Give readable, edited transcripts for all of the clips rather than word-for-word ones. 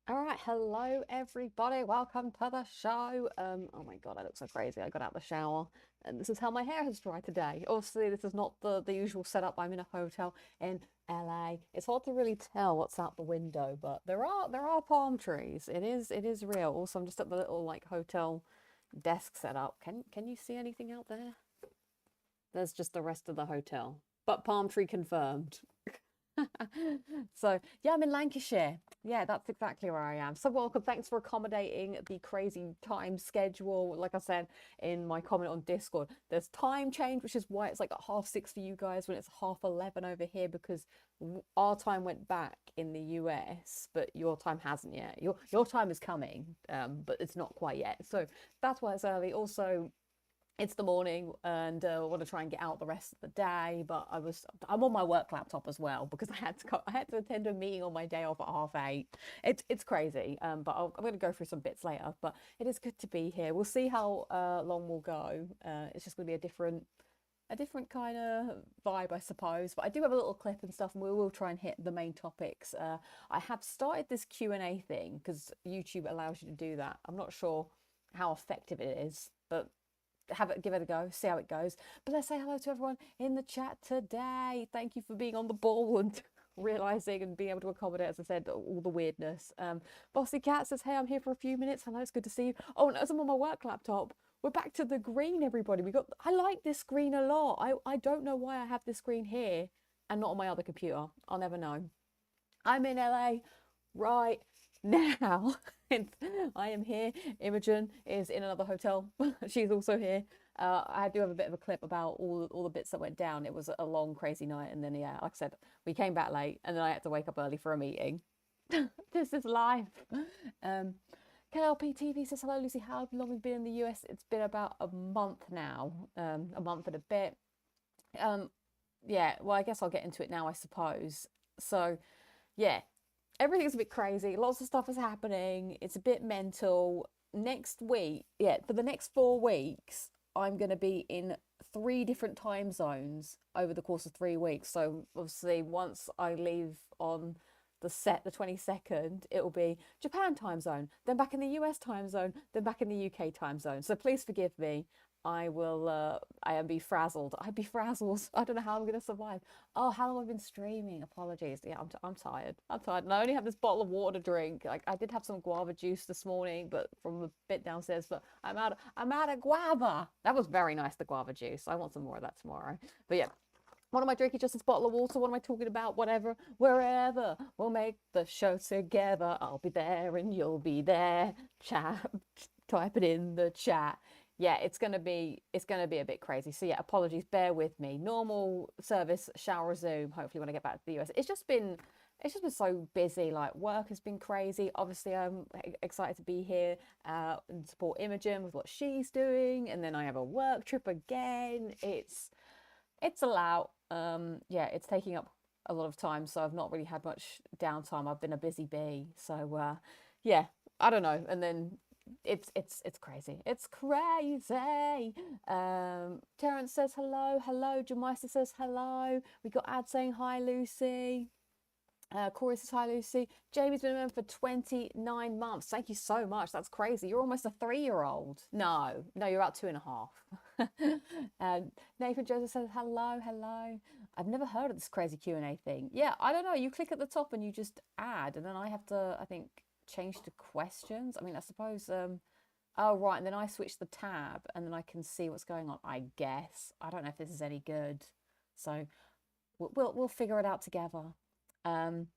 All right, hello everybody. Welcome to the show. Oh my God, I look so crazy. I got out of the shower, and this is how my hair has dried today. Obviously, this is not the usual setup. I'm in a hotel in LA. It's hard to really tell what's out the window, but there are palm trees. It is real. Also, I'm just at the little like hotel desk setup. Can you see anything out there? There's just the rest of the hotel, but palm tree confirmed. So yeah, I'm in Lancashire. Yeah, that's exactly where I am. So welcome. Thanks for accommodating the crazy time schedule. Like I said in my comment on Discord, there's time change, which is why it's like at 6:30 for you guys when it's 11:30 over here because our time went back in the US, but your time hasn't yet. Your time is coming, but it's not quite yet. So that's why it's early. Also, it's the morning and I want to try and get out the rest of the day, but I'm on my work laptop as well because I had to attend a meeting on my day off at 8:30. It's crazy, but I'm going to go through some bits later. But it is good to be here. We'll see how long we'll go. It's just going to be a different kind of vibe, I suppose. But I do have a little clip and stuff, and we will try and hit the main topics. I have started this Q&A thing because YouTube allows you to do that. I'm not sure how effective it is, but give it a go, see how it goes. But let's say hello to everyone in the chat today. Thank you for being on the ball and realizing and being able to accommodate, as I said, all the weirdness. Bossy Cat says, hey, I'm here for a few minutes. Hello, it's good to see you. Oh, and as I'm on my work laptop, we're back to the green, everybody. I like this screen a lot. I don't know why I have this screen here and not on my other computer. I'll never know. I'm in LA right now. I am here. Imogen is in another hotel. She's also here. I do have a bit of a clip about all the bits that went down. It was a long, crazy night, and then yeah, like I said, we came back late, and then I had to wake up early for a meeting. This is life. Um, KLP TV says hello, Lucy. How long have you been in the US? It's been about a month now, a month and a bit. Um, yeah, well, I guess I'll get into it now, I suppose. So, yeah, everything's a bit crazy. Lots of stuff is happening. It's a bit mental. Next week, yeah, for the next 4 weeks, I'm going to be in three different time zones over the course of 3 weeks. So obviously, once I leave on the 22nd, it will be Japan time zone, then back in the US time zone, then back in the UK time zone. So please forgive me. I am be frazzled. I'd be frazzled. I don't know how I'm going to survive. Oh, how long have I been streaming? Apologies. Yeah, I'm tired. I'm tired. And I only have this bottle of water to drink. Like I did have some guava juice this morning, but from a bit downstairs, but I'm out of guava. That was very nice, the guava juice. I want some more of that tomorrow. But yeah, what am I drinking? Just this bottle of water? What am I talking about? Whatever, wherever. We'll make the show together. I'll be there and you'll be there. Chat, type it in the chat. Yeah, it's gonna be a bit crazy. So yeah, apologies. Bear with me. Normal service, shall resume. Hopefully, when I get back to the US. It's just been so busy. Like work has been crazy. Obviously, I'm excited to be here and support Imogen with what she's doing. And then I have a work trip again. It's a lot. Yeah, it's taking up a lot of time, so I've not really had much downtime. I've been a busy bee, so yeah, I don't know. And then it's crazy. It's crazy. Terence says hello, hello. Jemisa says hello. We got Ad saying hi, Lucy. Corey says hi, Lucy. Jamie's been a member for 29 months. Thank you so much. That's crazy. You're almost a 3-year-old. No, you're about 2.5. Nathan Joseph says hello, hello. I've never heard of this crazy Q&A thing. Yeah, I don't know. You click at the top and you just add, and then I have to, I think, change to questions. I mean, I suppose. Oh right, and then I switch the tab, and then I can see what's going on. I guess. I don't know if this is any good. So we'll figure it out together. Um,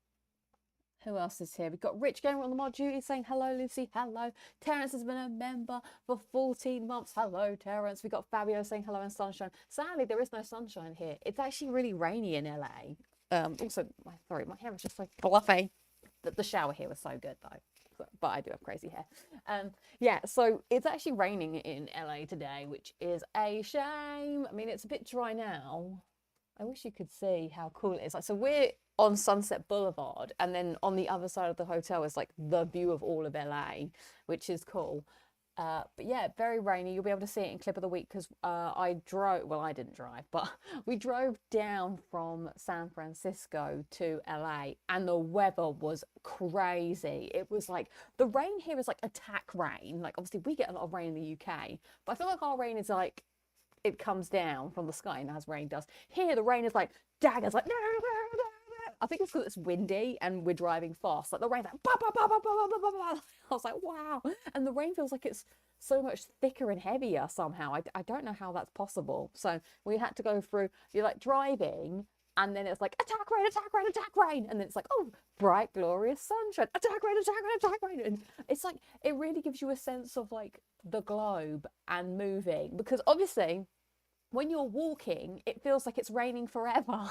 who else is here? We've got Rich Gamer on the mod duty saying hello, Lucy. Hello. Terence has been a member for 14 months. Hello, Terence. We've got Fabio saying hello and sunshine. Sadly, there is no sunshine here. It's actually really rainy in LA. Also, my hair is just so fluffy. The shower here was so good though. But I do have crazy hair. Yeah, so it's actually raining in LA today, which is a shame. I mean, it's a bit dry now. I wish you could see how cool it is. Like, so we're on Sunset Boulevard, and then on the other side of the hotel is like the view of all of LA, which is cool. But yeah, very rainy. You'll be able to see it in clip of the week because I drove. Well, I didn't drive, but we drove down from San Francisco to LA, and the weather was crazy. It was like the rain here is like attack rain. Like obviously we get a lot of rain in the UK, but I feel like our rain is like it comes down from the sky and as rain does. Here the rain is like daggers, like I think it's because it's windy and we're driving fast. Like the rain's like bah, bah, bah, bah, bah, bah, bah, bah. I was like, wow. And the rain feels like it's so much thicker and heavier somehow. I don't know how that's possible. So we had to go through, you're like driving and then it's like attack rain, attack rain, attack rain. And then it's like, oh, bright, glorious sunshine, attack rain, attack rain, attack rain. And it's like, it really gives you a sense of like the globe and moving because obviously when you're walking, it feels like it's raining forever.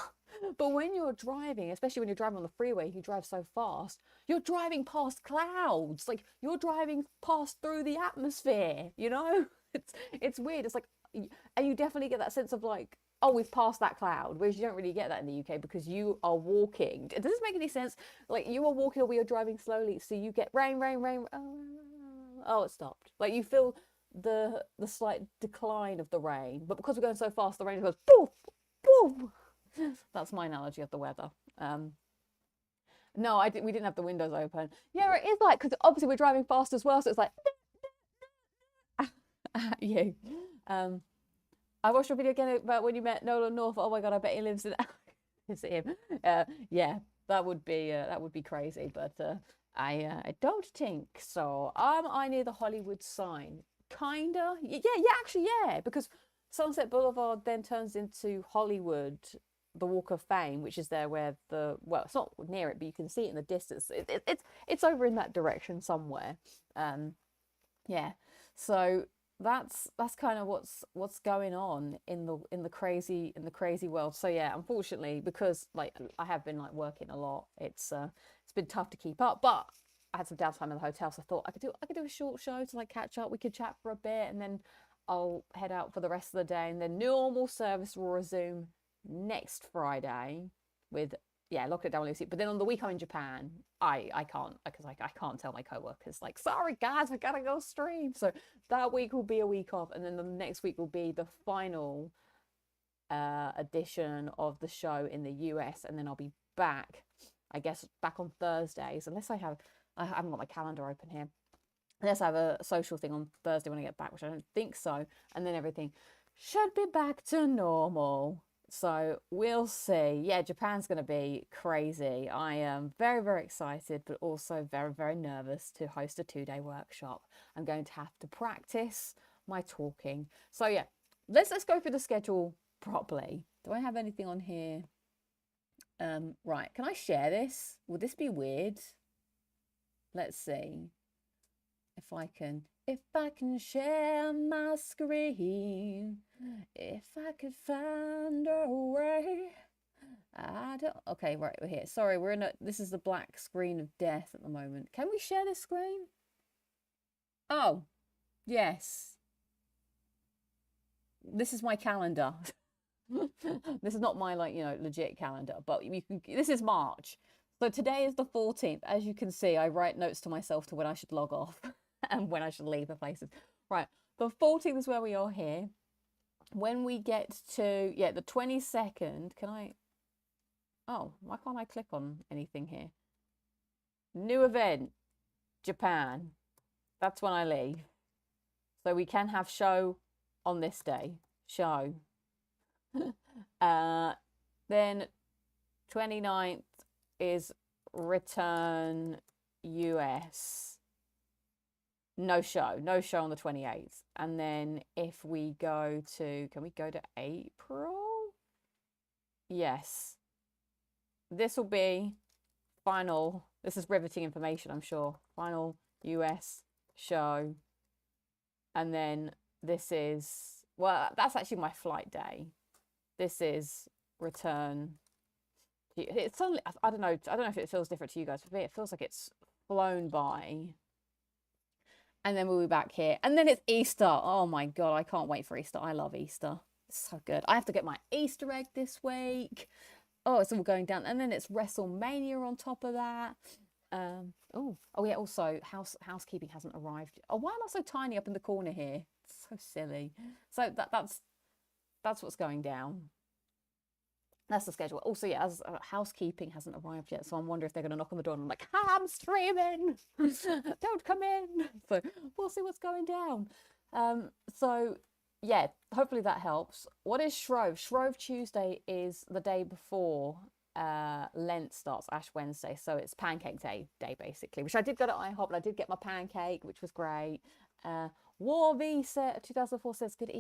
But when you're driving, especially when you're driving on the freeway, you drive so fast, you're driving past clouds. Like you're driving past through the atmosphere, you know? It's weird. It's like, and you definitely get that sense of like, oh, we've passed that cloud, whereas you don't really get that in the UK because you are walking. Does this make any sense? Like you are walking or we are driving slowly, so you get rain, rain, rain. Oh, it stopped. Like you feel the slight decline of the rain, but because we're going so fast, the rain goes poof, poof. That's my analogy of the weather. No, we didn't have the windows open. Yeah, it is like because obviously we're driving fast as well, so it's like at you. I watched your video again about when you met Nolan North. Oh my god, I bet he lives in. Is it him? Yeah, that would be crazy, but I don't think so. I near the Hollywood sign, kinda. Yeah, actually, yeah, because Sunset Boulevard then turns into Hollywood, the Walk of Fame, which is there where well, it's not near it, but you can see it in the distance. It's over in that direction somewhere. Yeah, so that's kind of what's going on in the crazy world. So yeah, unfortunately, because like I have been like working a lot, it's been tough to keep up, but I had some downtime in the hotel, so I thought I could do a short show to like catch up. We could chat for a bit, and then I'll head out for the rest of the day, and then normal service will resume next Friday with lock it down LudiXP. But then on the week I'm in Japan, I can't because I can't tell my coworkers like, sorry guys, I gotta go stream. So that week will be a week off, and then the next week will be the final edition of the show in the US, and then I'll be back, I guess, back on Thursdays, unless I haven't got my calendar open here. Unless I have a social thing on Thursday when I get back, which I don't think so, and then everything should be back to normal. So we'll see. Yeah, Japan's going to be crazy. I am very, very excited, but also very, very nervous to host a 2-day workshop. I'm going to have to practice my talking. So yeah, let's go through the schedule properly. Do I have anything on here? Right, can I share this? Would this be weird? Let's see if I can share my screen, if I could find a way. Okay, right, we're here. Sorry, this is the black screen of death at the moment. Can we share this screen? Oh, yes. This is my calendar. This is not my legit calendar, but this is March. So today is the 14th. As you can see, I write notes to myself to when I should log off and when I should leave the places. Right, the 14th is where we are here. When we get to, the 22nd, oh, why can't I click on anything here? New event, Japan. That's when I leave. So we can have show on this day. Show. Then 29th is return US. No show on the 28th. And then if we go to, can we go to April? Yes. This will be final. This is riveting information, I'm sure. Final US show. And then this is, well, that's actually my flight day. This is return. It's suddenly, I don't know if it feels different to you guys. For me, it feels like it's flown by. And then we'll be back here. And then it's Easter. Oh my God, I can't wait for Easter. I love Easter. It's so good. I have to get my Easter egg this week. Oh, it's all going down. And then it's WrestleMania on top of that. Oh yeah, also housekeeping hasn't arrived. Oh, why am I so tiny up in the corner here? It's so silly. So that's what's going down. That's the schedule. Also, yeah, as housekeeping hasn't arrived yet, so I'm wondering if they're going to knock on the door and I'm like, I'm streaming, don't come in. So we'll see what's going down. So yeah, hopefully that helps. What is Shrove? Shrove Tuesday is the day before Lent starts, Ash Wednesday. So it's Pancake Day basically, which I did go to IHOP and I did get my pancake, which was great. War V 2004 says good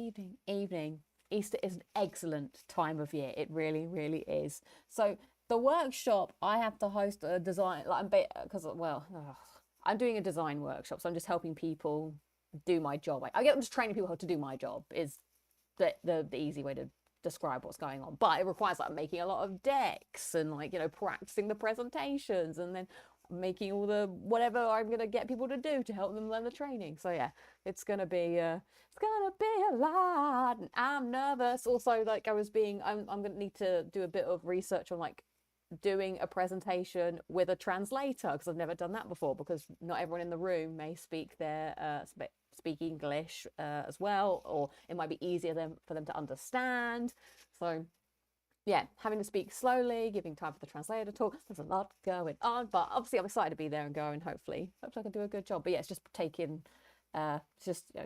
evening. Easter is an excellent time of year. It really, really is. So the workshop, I have to host a design, like I'm doing a design workshop, so I'm just helping people do my job. I get them just training people how to do my job is the easy way to describe what's going on. But it requires like making a lot of decks and like, you know, practicing the presentations and then making all the whatever I'm gonna get people to do to help them learn the training. So yeah, it's gonna be a lot. And I'm nervous. Also, like I'm gonna need to do a bit of research on like doing a presentation with a translator because I've never done that before because not everyone in the room may speak speak English as well, or it might be easier for them to understand. So yeah, having to speak slowly, giving time for the translator to talk. There's a lot going on, but obviously I'm excited to be there and go, and hopefully I can do a good job. But yeah, it's just taking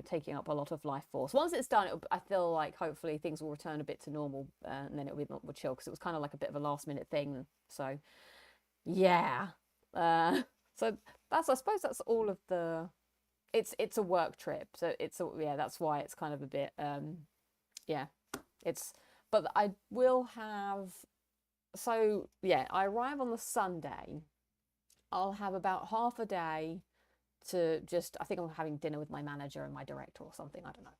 taking up a lot of life force. Once it's done, I feel like hopefully things will return a bit to normal, and then it'll be a bit more chill because it was kind of like a bit of a last minute thing. So yeah, so I suppose that's all of the. It's a work trip, so that's why it's kind of a bit yeah, it's. But I will have, so yeah, I arrive on the Sunday. I'll have about half a day to just, I think I'm having dinner with my manager and my director or something, I don't know.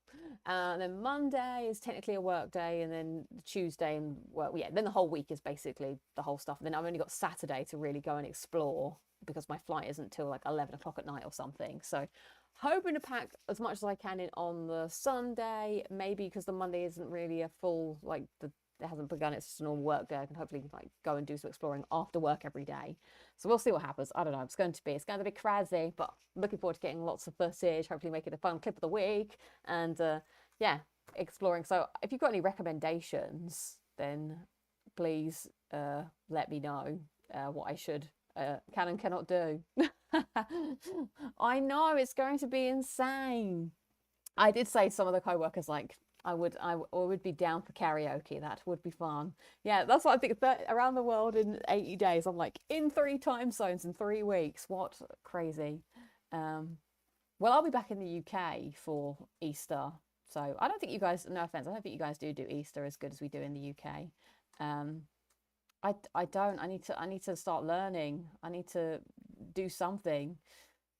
And then Monday is technically a work day, and then Tuesday and well, yeah, then the whole week is basically the whole stuff. And then I've only got Saturday to really go and explore because my flight isn't till like 11 o'clock at night or something. So hoping to pack as much as I can in on the Sunday, maybe because the Monday isn't really a full, like it hasn't begun, it's just a normal work day. I can hopefully like go and do some exploring after work every day. So we'll see what happens. I don't know. It's going to be crazy, but I'm looking forward to getting lots of footage, hopefully make it a fun clip of the week and yeah, exploring. So if you've got any recommendations, then please let me know what I should can and cannot do. I know it's going to be insane. I did say some of the co-workers like I would be down for karaoke. That would be fun. Yeah, that's what I think. Around the world in 80 days. I'm like in 3 time zones in 3 weeks. What crazy. Well, I'll be back in the UK for Easter. So I don't think you guys, no offense, I don't think you guys do Easter as good as we do in the UK. I don't. I need to start learning. I need to do something.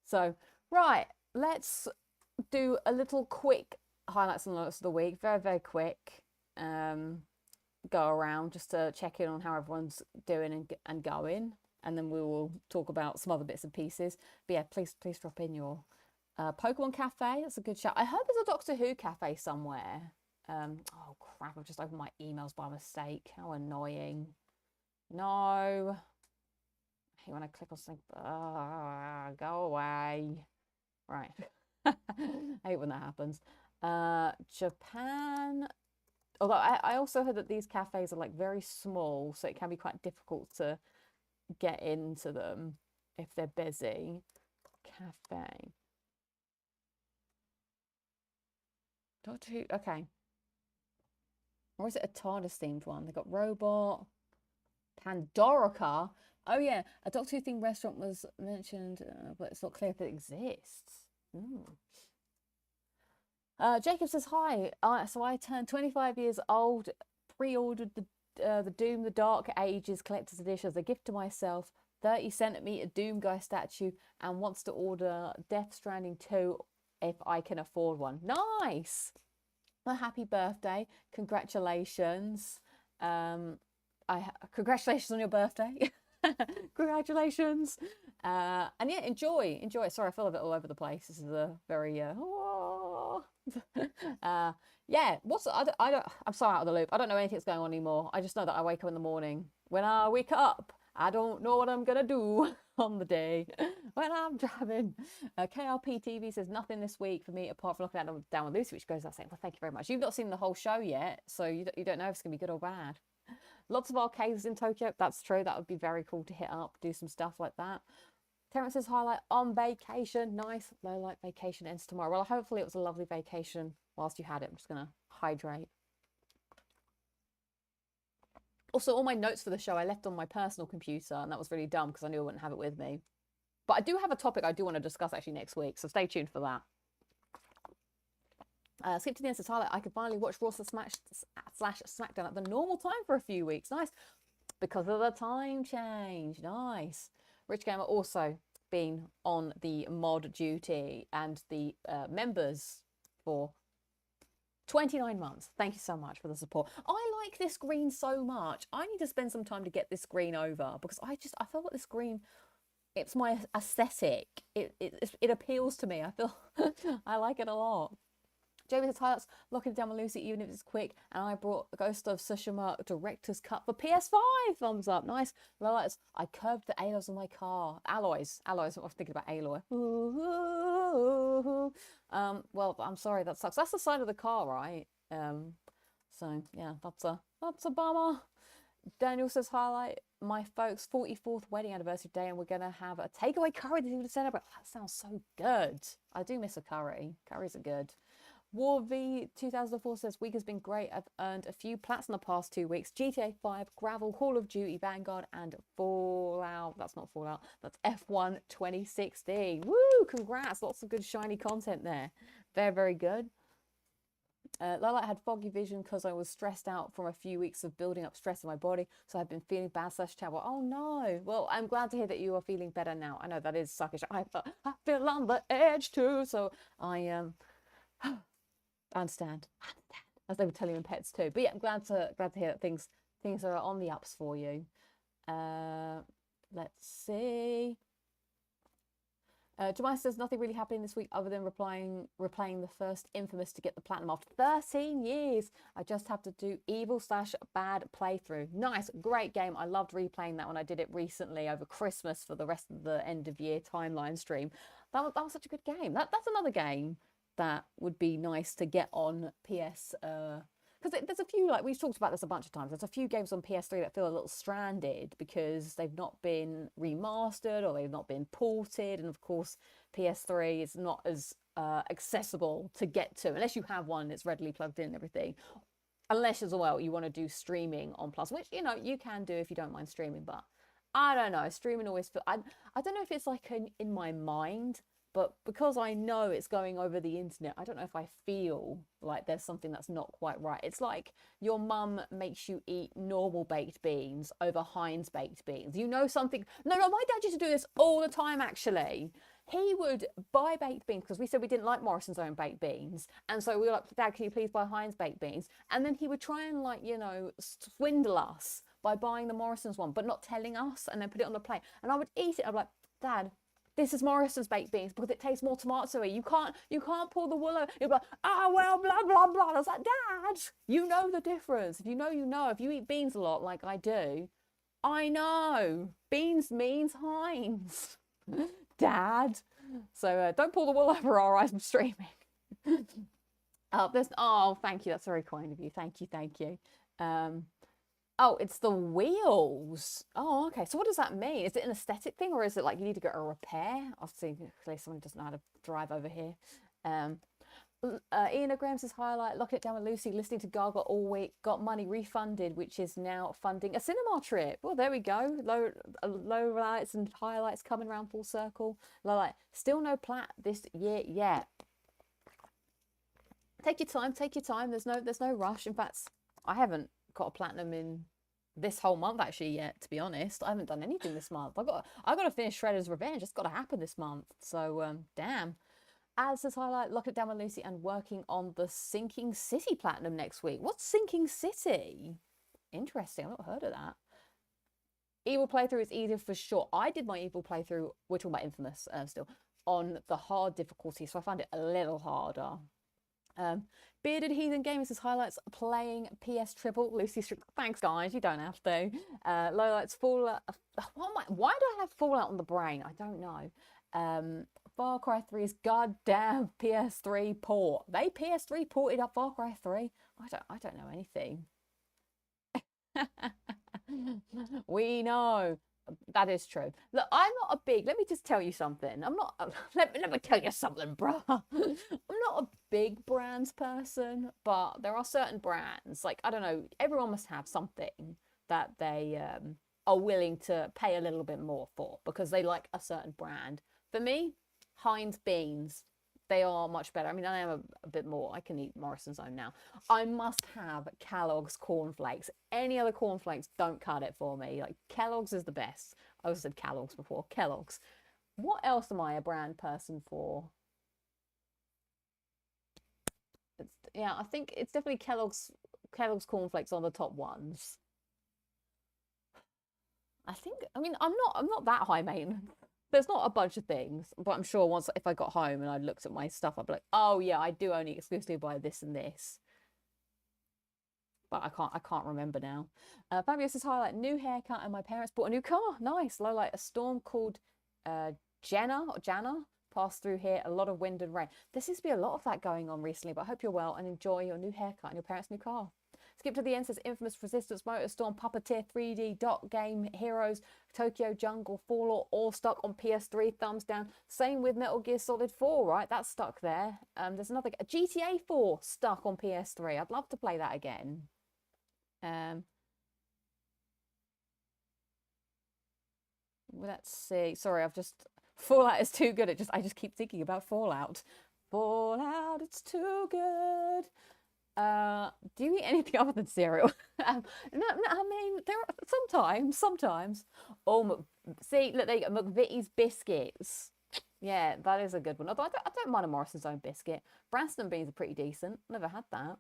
So right, let's do a little quick highlights and lowlights of the week. Very, very quick. Go around just to check in on how everyone's doing and going, and then we will talk about some other bits and pieces. But yeah, please drop in your Pokemon Cafe. That's a good shout. I heard there's a Doctor Who cafe somewhere. Oh crap! I've just opened my emails by mistake. How annoying. No. I hate when I click on something. Go away. Right. I hate when that happens. Japan. Although I also heard that these cafes are like very small, so it can be quite difficult to get into them if they're busy. Cafe. Doctor Who. Okay. Or is it a TARDIS themed one? They got Robot, Pandorica. Oh yeah, a Doctor Who themed restaurant was mentioned, but it's not clear if it exists. Jacob says hi. So I turned 25 years old. Pre-ordered the Doom: The Dark Ages collector's edition as a gift to myself. 30 centimeter Doom guy statue, and wants to order Death Stranding 2 if I can afford one. Nice. A happy birthday. Congratulations. Congratulations on your birthday. Congratulations. And yeah, enjoy. Sorry, I feel a bit all over the place. This is a very yeah, I'm so out of the loop. I don't know anything that's going on anymore. I just know that I wake up in the morning. When I wake up I don't know what I'm gonna do on the day when I'm driving. KRP TV says nothing this week for me apart from looking at Down with Lucy, which goes out saying, well, thank you very much. You've not seen the whole show yet, so you don't know if it's gonna be good or bad. Lots of arcades in Tokyo. That's true. That would be very cool to hit up, do some stuff like that. Terence says highlight on vacation. Nice. Low light vacation ends tomorrow. Well, hopefully it was a lovely vacation whilst you had it. I'm just gonna hydrate. Also, all my notes for the show I left on my personal computer, and that was really dumb because I knew I wouldn't have it with me. But I do have a topic I do want to discuss actually next week, so stay tuned for that. Skip to the end says highlight. I could finally watch Raw slash SmackDown at the normal time for a few weeks. Nice. Because of the time change. Nice. Rich Gamer also been on the mod duty and the members for 29 months. Thank you so much for the support. I like this green so much. I need to spend some time to get this green over because I feel like this green, it's my aesthetic. It appeals to me. I feel I like it a lot. Jamie says highlights, Lockin down with Lucy even if it's quick, and I brought Ghost of Tsushima Director's Cut for PS5. Thumbs up. Nice. Lowlights, I curved the alloys on my car. Alloys. I was thinking about alloy. Well, I'm sorry, that sucks. That's the side of the car, right? So yeah, that's a bummer. Daniel says highlight, my folks' 44th wedding anniversary day, and we're gonna have a takeaway curry to celebrate. That sounds so good. I do miss a curry. Curries are good. War V 2004 says week has been great. I've earned a few plats in the past 2 weeks. GTA 5, Gravel, Call of Duty, Vanguard, and Fallout. That's not Fallout. That's F1 2016. Woo! Congrats! Lots of good shiny content there. Very, very good. Lola had foggy vision because I was stressed out from a few weeks of building up stress in my body, so I've been feeling bad / terrible. Oh no! Well, I'm glad to hear that you are feeling better now. I know that is suckish. I feel on the edge too, so I understand, as they would tell you in Pets too. But yeah, I'm glad to hear that things are on the ups for you. Let's see. Jemima says nothing really happening this week other than replaying the first Infamous to get the platinum after 13 years. I just have to do evil / bad playthrough. Nice, great game. I loved replaying that when I did it recently over Christmas for the rest of the end of year timeline stream. That was such a good game. That's another game that would be nice to get on PS. Because there's a few, like we've talked about this a bunch of times, there's a few games on PS3 that feel a little stranded because they've not been remastered or they've not been ported. And of course, PS3 is not as accessible to get to unless you have one that's readily plugged in and everything. Unless as well you want to do streaming on Plus, which, you know, you can do if you don't mind streaming. But I don't know, streaming always feel, I don't know if it's like in my mind, but because I know it's going over the internet, I don't know if I feel like there's something that's not quite right. It's like your mum makes you eat normal baked beans over Heinz baked beans. You know something. No, my dad used to do this all the time, actually. He would buy baked beans because we said we didn't like Morrison's own baked beans. And so we were like, Dad, can you please buy Heinz baked beans? And then he would try and, like, you know, swindle us by buying the Morrison's one, but not telling us, and then put it on the plate. And I would eat it. I'm like, Dad, this is Morrison's baked beans because it tastes more tomatoey. You can't pull the wool over. You're like, well, blah, blah, blah. I was like, Dad, you know the difference. If you know, you know. If you eat beans a lot like I do, I know. Beans means Heinz. Dad. So don't pull the wool over our eyes. I'm streaming. Thank you. That's very kind of you. Thank you. Oh, it's the wheels. Oh, okay. So what does that mean? Is it an aesthetic thing or is it like you need to get a repair? I'll see. Clearly someone doesn't know how to drive over here. Ian O'Graham says highlight, Lock It Down with Lucy, listening to Gaga all week, got money refunded, which is now funding a cinema trip. Well, there we go. Low lights and highlights coming around full circle. Low light. Still no plat this year yet. Take your time. There's no rush. In fact, I haven't got a platinum in this whole month actually yet, to be honest. I haven't done anything this month. I got to finish Shredder's Revenge. It's got to happen this month. So damn. As says highlight, Lock It Down with Lucy and working on the Sinking City platinum next week. What's Sinking City? Interesting. I've not heard of that. Evil playthrough is easier for sure. I did my Evil playthrough, we're talking about Infamous still, on the hard difficulty, so I found it a little harder. Bearded Heathen Gaming says highlights playing PS Triple. Lucy, thanks guys, you don't have to. Lowlights Fallout. Why do I have Fallout on the brain? I don't know. Far Cry 3's goddamn PS3 port. They PS3 ported up Far Cry 3. I don't know anything. We know. That is true. Look, I'm not a big, let me just tell you something. I'm not, let me tell you something, bruh. I'm not a big brands person, but there are certain brands, like, I don't know, everyone must have something that they are willing to pay a little bit more for because they like a certain brand. For me, Heinz beans, they are much better. I mean, I am a bit more. I can eat Morrison's Own now. I must have Kellogg's cornflakes. Any other cornflakes don't cut it for me. Like, Kellogg's is the best. I also said Kellogg's before. Kellogg's. What else am I a brand person for? Yeah, I think it's definitely Kellogg's cornflakes on the top ones. I mean, I'm not that high maintenance. There's not a bunch of things, but I'm sure once if I got home and I looked at my stuff, I'd be like, oh yeah, I do only exclusively buy this and this. But I can't remember now. Fabius's highlight, new haircut and my parents bought a new car. Nice. Low light, a storm called Jana passed through here. A lot of wind and rain. There seems to be a lot of that going on recently, but I hope you're well and enjoy your new haircut and your parents' new car. Skip to the end says Infamous Resistance, Motorstorm, Puppeteer, 3D, Dot Game, Heroes, Tokyo Jungle, Fallout, all stuck on PS3, thumbs down. Same with Metal Gear Solid 4, right? That's stuck there. There's another GTA 4 stuck on PS3. I'd love to play that again. Let's see. Sorry, Fallout is too good. I just keep thinking about Fallout. Fallout, it's too good. Do you eat anything other than cereal? No, I mean, there are sometimes. Oh, see, look, there you go, McVitie's biscuits. Yeah, that is a good one. Although I don't mind a Morrison's Own biscuit. Branston beans are pretty decent. Never had that.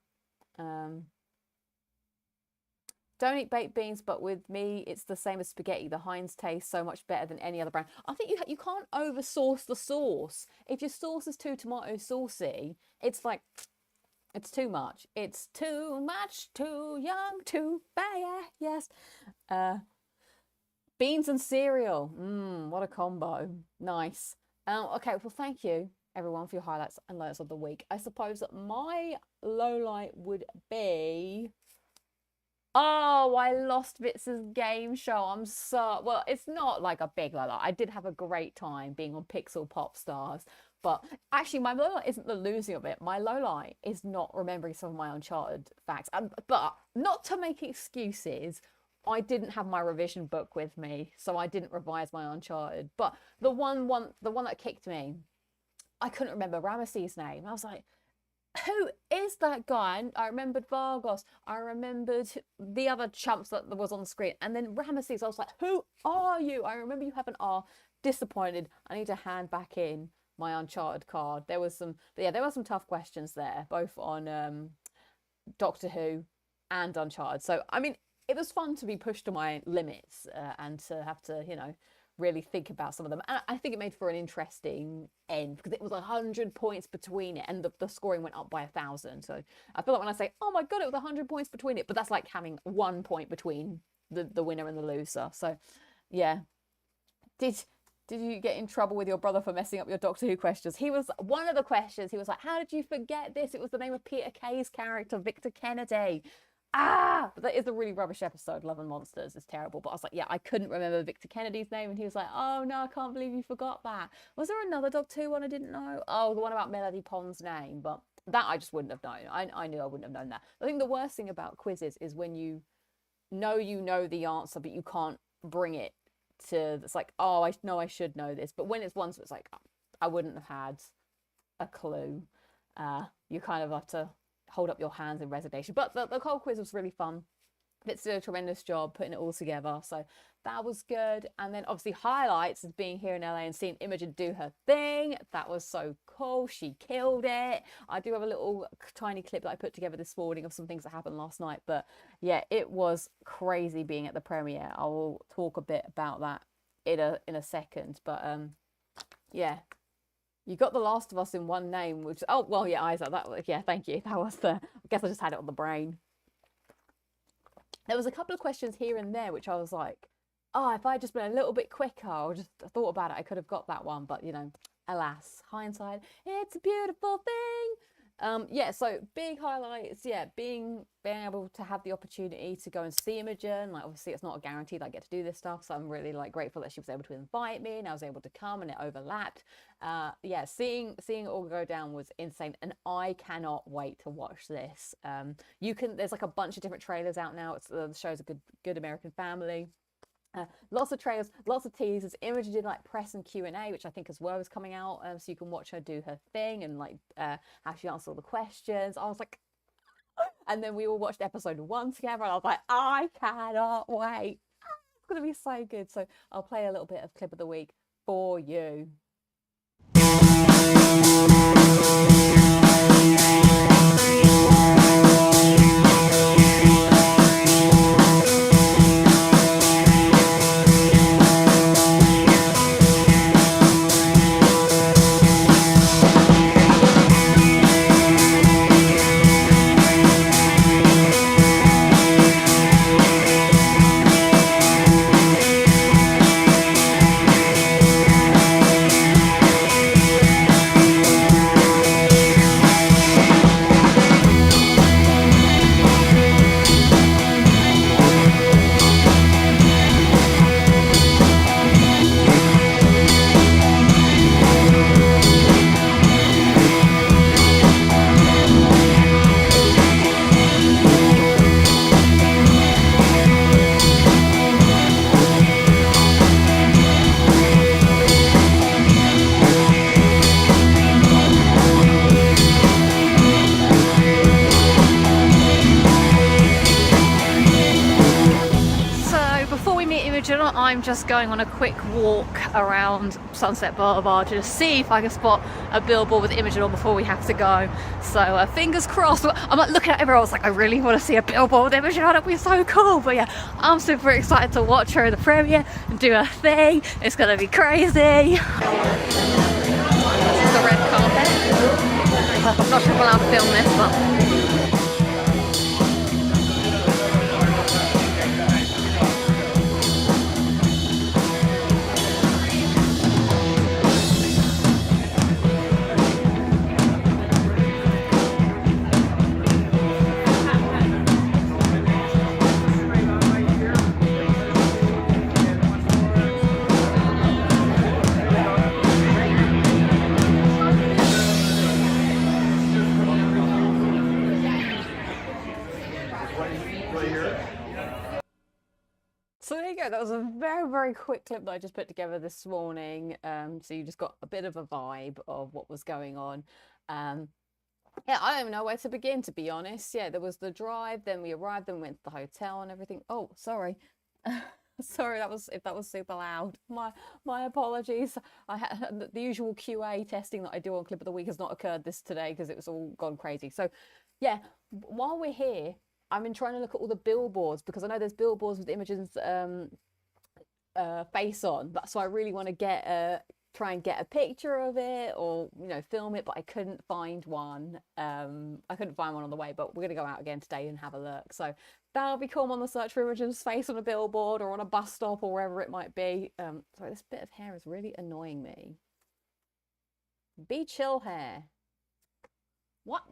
Don't eat baked beans, but with me, it's the same as spaghetti. The Heinz tastes so much better than any other brand. I think you can't over sauce the sauce. If your sauce is too tomato saucy, it's like it's too much. It's too much, too young, too bad. Yes. Beans and cereal. What a combo. Nice. Okay, well, thank you, everyone, for your highlights and lowlights of the week. I suppose that my low light would be... Oh, I lost Vitz's game show. Well, it's not like a big low light. I did have a great time being on Pixel Pop Stars. But actually, my low light isn't the losing of it. My low light is not remembering some of my Uncharted facts. But not to make excuses, I didn't have my revision book with me, so I didn't revise my Uncharted. But the one that kicked me, I couldn't remember Ramesses' name. I was like, who is that guy? And I remembered Vargos. I remembered the other chumps that was on the screen. And then Ramesses, I was like, who are you? I remember you have an R. Disappointed. I need to hand back in my Uncharted card. There were some tough questions there, both on Doctor Who and Uncharted. So, I mean, it was fun to be pushed to my limits and to have to, really think about some of them. And I think it made for an interesting end because it was 100 points between it and the scoring went up by 1,000. So I feel like when I say, oh my God, it was 100 points between it, but that's like having 1 point between the winner and the loser. So yeah. Did you get in trouble with your brother for messing up your Doctor Who questions? He was one of the questions. He was like, how did you forget this? It was the name of Peter Kay's character, Victor Kennedy. But that is a really rubbish episode. Love and Monsters is terrible. But I was like, yeah, I couldn't remember Victor Kennedy's name. And he was like, oh no, I can't believe you forgot that. Was there another Doctor Who one I didn't know? Oh, the one about Melody Pond's name. But that I just wouldn't have known. I knew I wouldn't have known that. I think the worst thing about quizzes is when you know the answer, but you can't bring it to, it's like, oh, I know I should know this. But when it's ones that's like, I wouldn't have had a clue. You kind of have to hold up your hands in resignation. But the whole quiz was really fun. Fitz did a tremendous job putting it all together. So that was good. And then obviously highlights is being here in LA and seeing Imogen do her thing. That was so cool. She killed it. I do have a little tiny clip that I put together this morning of some things that happened last night. But yeah, it was crazy being at the premiere. I will talk a bit about that in a second. But yeah, You got The Last of Us in one name, which, oh, well, yeah, Isaac, yeah, thank you. That was I guess I just had it on the brain. There was a couple of questions here and there, which I was like, oh, if I had just been a little bit quicker, or just thought about it, I could have got that one. But, alas, hindsight, it's a beautiful thing. Yeah, so big highlights, yeah, being able to have the opportunity to go and see Imogen. Like, obviously it's not a guarantee that I get to do this stuff, so I'm really like grateful that she was able to invite me and I was able to come and it overlapped. Yeah, seeing it all go down was insane, and I cannot wait to watch this. There's like a bunch of different trailers out now. The show's a good American Family. Lots of trailers, lots of teasers. Imogen did like press and Q&A, which I think as well is coming out, so you can watch her do her thing and like how she answers all the questions. I was like, and then we all watched episode 1 together, and I was like, I cannot wait. It's gonna be so good. So I'll play a little bit of clip of the week for you. I'm just going on a quick walk around Sunset Boulevard to just see if I can spot a billboard with Imogen on before we have to go. So fingers crossed. I'm like looking at everyone, I was like, I really want to see a billboard with Imogen on it. It'd be so cool. But yeah, I'm super excited to watch her in the premiere and do her thing. It's gonna be crazy. This is the red carpet. I'm not sure if I'm allowed to film this, but so there you go. That was a very, very quick clip that I just put together this morning. So you just got a bit of a vibe of what was going on. Yeah, I don't even know where to begin, to be honest. Yeah, there was the drive, then we arrived, then we went to the hotel and everything. Oh, sorry. Sorry, if that was super loud. My apologies. I had the usual QA testing that I do on Clip of the Week has not occurred today because it was all gone crazy. So yeah, while we're here, I've been trying to look at all the billboards because I know there's billboards with Imogen's face on. So I really want to try and get a picture of it or film it, but I couldn't find one. I couldn't find one on the way, but we're gonna go out again today and have a look. So that'll be cool. I'm on the search for Imogen's face on a billboard or on a bus stop or wherever it might be. Sorry, this bit of hair is really annoying me. Be chill hair. What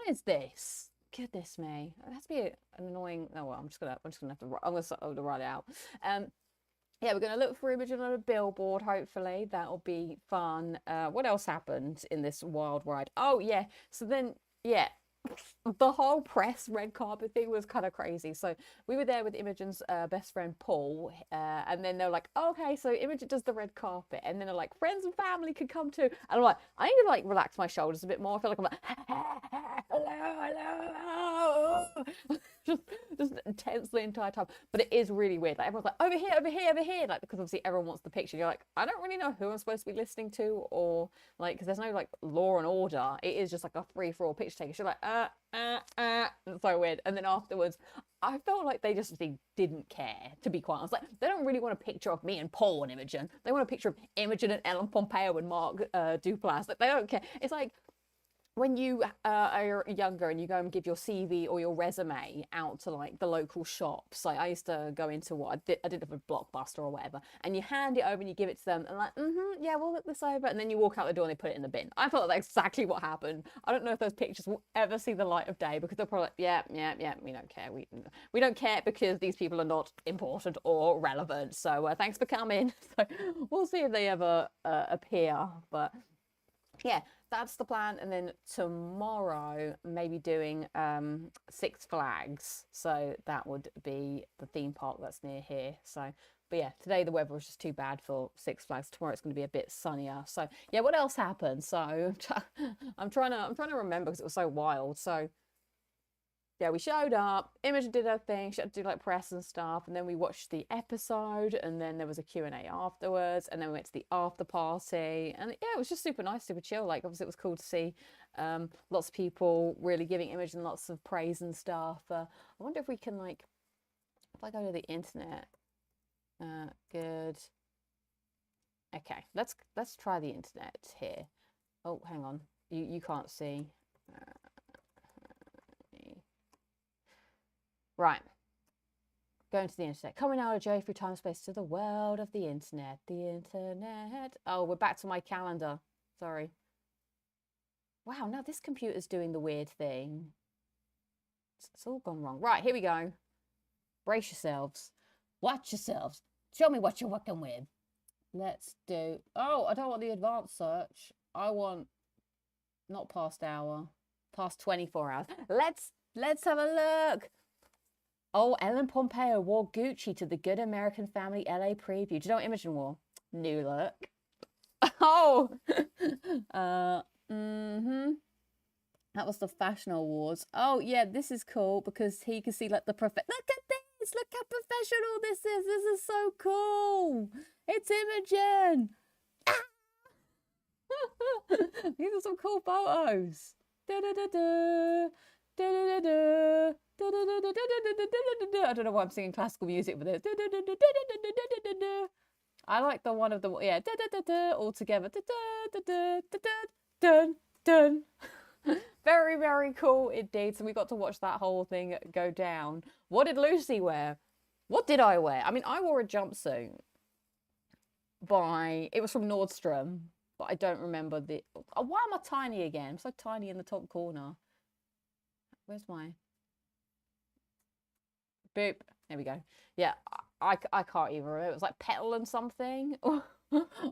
is this? Goodness me, it has to be an annoying. Oh well, I'm just gonna have to write it out. Yeah, we're gonna look for Imogen on a billboard. Hopefully that'll be fun. What else happened in this wild ride? Oh yeah, so then yeah, the whole press red carpet thing was kind of crazy. So we were there with Imogen's best friend Paul, and then they're like, oh, okay, so Imogen does the red carpet, and then they're like, friends and family could come too. And I'm like, I need to like relax my shoulders a bit more. I feel like I'm like, hello, just, just intense the entire time. But it is really weird. Like everyone's like, over here, over here, over here. Like, because obviously everyone wants the picture. You're like, I don't really know who I'm supposed to be listening to, or like, because there's no like law and order. It is just like a free-for-all picture taker. She's like, It's so weird. And then afterwards, I felt like they just didn't care, to be quite honest. Like, they don't really want a picture of me and Paul and Imogen. They want a picture of Imogen and Ellen Pompeo and Mark Duplass. Like, they don't care. It's like, when you are younger and you go and give your CV or your resume out to like the local shops, like I used to go into what I did a Blockbuster or whatever, and you hand it over and you give it to them and like, yeah, we'll look this over, and then you walk out the door and they put it in the bin. I felt like that's exactly what happened. I don't know if those pictures will ever see the light of day, because they're probably like, yeah, we don't care. We don't care because these people are not important or relevant. So thanks for coming. So we'll see if they ever appear, but yeah, that's the plan. And then tomorrow, maybe doing Six Flags. So that would be the theme park that's near here. So, but yeah, today the weather was just too bad for Six Flags. Tomorrow it's going to be a bit sunnier. So yeah, what else happened? So I'm trying to remember, because it was so wild. So yeah, we showed up, Imogen did her thing, she had to do like press and stuff, and then we watched the episode, and then there was a Q&A afterwards, and then we went to the after party, and yeah, it was just super nice, super chill. Like, obviously it was cool to see lots of people really giving Imogen lots of praise and stuff. I wonder if we can, like, if I go to the internet, good. Okay, let's try the internet here. Oh, hang on, you can't see. Right. Going to the internet. Coming out of Joe through time and space to the world of the internet. The internet. Oh, we're back to my calendar. Sorry. Wow, now this computer's doing the weird thing. It's all gone wrong. Right, here we go. Brace yourselves. Watch yourselves. Show me what you're working with. Let's do... Oh, I don't want the advanced search. I want... Not past hour. Past 24 hours. Let's have a look. Oh, Ellen Pompeo wore Gucci to the Good American Family LA preview. Do you know what Imogen wore? New look. Oh! That was the Fashion Awards. Oh, yeah, this is cool because he can see, like, the look at this! Look how professional this is! This is so cool! It's Imogen! Ah! These are some cool photos. Da-da-da-da. Da-da-da-da. I don't know why I'm singing classical music with it. I like the one of the, yeah, all together. Dun, dun. Very, very cool indeed. So we got to watch that whole thing go down. What did Lucy wear? What did I wear? I mean, I wore a jumpsuit it was from Nordstrom, but I don't remember why am I tiny again? I'm so tiny in the top corner. Where's my... Boop. There we go. Yeah, I can't even remember. It was like petal and something.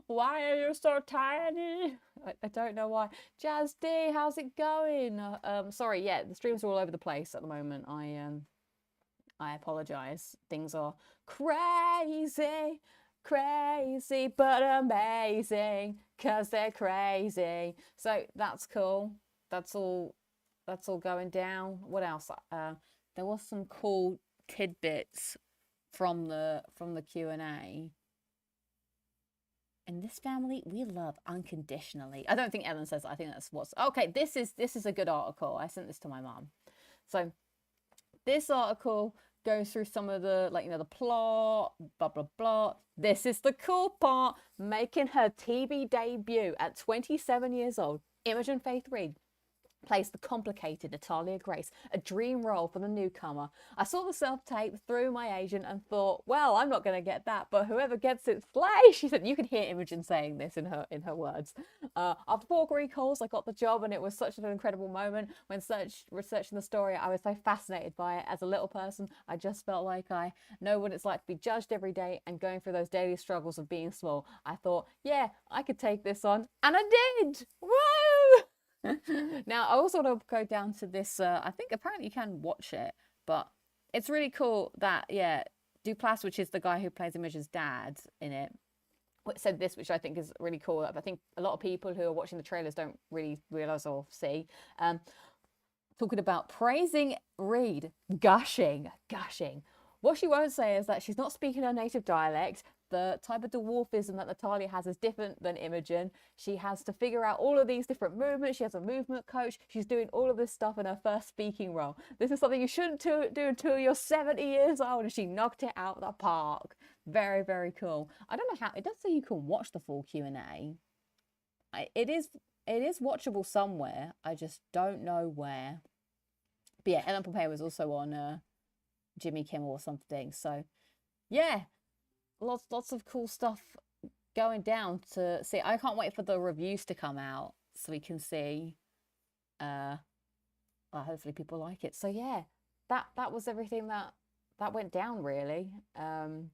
Why are you so tiny? I don't know why. Jazz D, how's it going? Sorry, yeah, the streams are all over the place at the moment. I apologize. Things are crazy, but amazing, because they're crazy. So that's cool. That's all going down. What else? There was some cool tidbits from the Q&A. In this family, we love unconditionally. I don't think Ellen says that. I think that's what's... Okay, this is a good article. I sent this to my mom. So this article goes through some of the, like, you know, the plot, blah, blah, blah. This is the cool part. Making her TV debut at 27 years old, Imogen Faith Reed plays the complicated Natalia Grace, a dream role for the newcomer. I saw the self-tape through my agent and thought, well, I'm not going to get that, but whoever gets it, slay. She said, you can hear Imogen saying this in her words. After 4 recalls, I got the job, and it was such an incredible moment. When researching the story, I was so fascinated by it. As a little person, I just felt like I know what it's like to be judged every day and going through those daily struggles of being small. I thought, yeah, I could take this on, and I did. Woo! Now, I also want to go down to this. I think apparently you can watch it, but it's really cool that, yeah, Duplass, which is the guy who plays Imogen's dad in it, said this, which I think is really cool. I think a lot of people who are watching the trailers don't really realise or see. To talking about praising Reed, gushing. What she won't say is that she's not speaking her native dialect. The type of dwarfism that Natalia has is different than Imogen. She has to figure out all of these different movements. She has a movement coach. She's doing all of this stuff in her first speaking role. This is something you shouldn't do until you're 70 years old, and she knocked it out of the park. Very, very cool. I don't know how, it does say you can watch the full Q&A. It is watchable somewhere. I just don't know where. But yeah, Ellen Pompeo was also on Jimmy Kimmel or something. So yeah, lots of cool stuff going down to see. I can't wait for the reviews to come out so we can see. Well, hopefully people like it. So yeah, that was everything that went down really. Oh,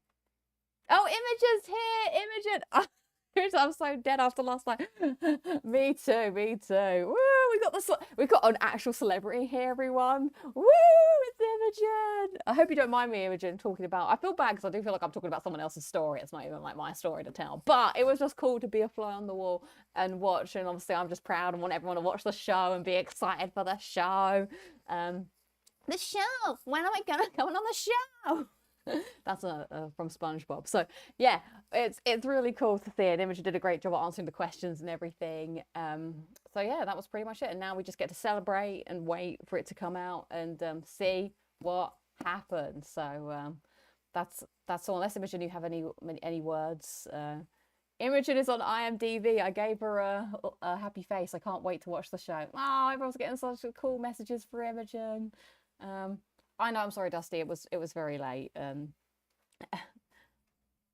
Imogen's here, Imogen. I'm so dead after last night. Me too. Woo! We got an actual celebrity here, everyone. Woo! It's Imogen. I hope you don't mind me, Imogen, talking about. I feel bad because I do feel like I'm talking about someone else's story. It's not even like my story to tell. But it was just cool to be a fly on the wall and watch. And obviously, I'm just proud and want everyone to watch the show and be excited for the show. The show. When am I gonna go on the show? That's from SpongeBob. So yeah, it's really cool to see it. Imogen did a great job at answering the questions and everything. So yeah, that was pretty much it. And now we just get to celebrate and wait for it to come out and see what happens. So that's all. Unless Imogen, you have any words. Imogen is on IMDb. I gave her a happy face. I can't wait to watch the show. Oh, everyone's getting such cool messages for Imogen. I know, I'm sorry, Dusty. It was very late.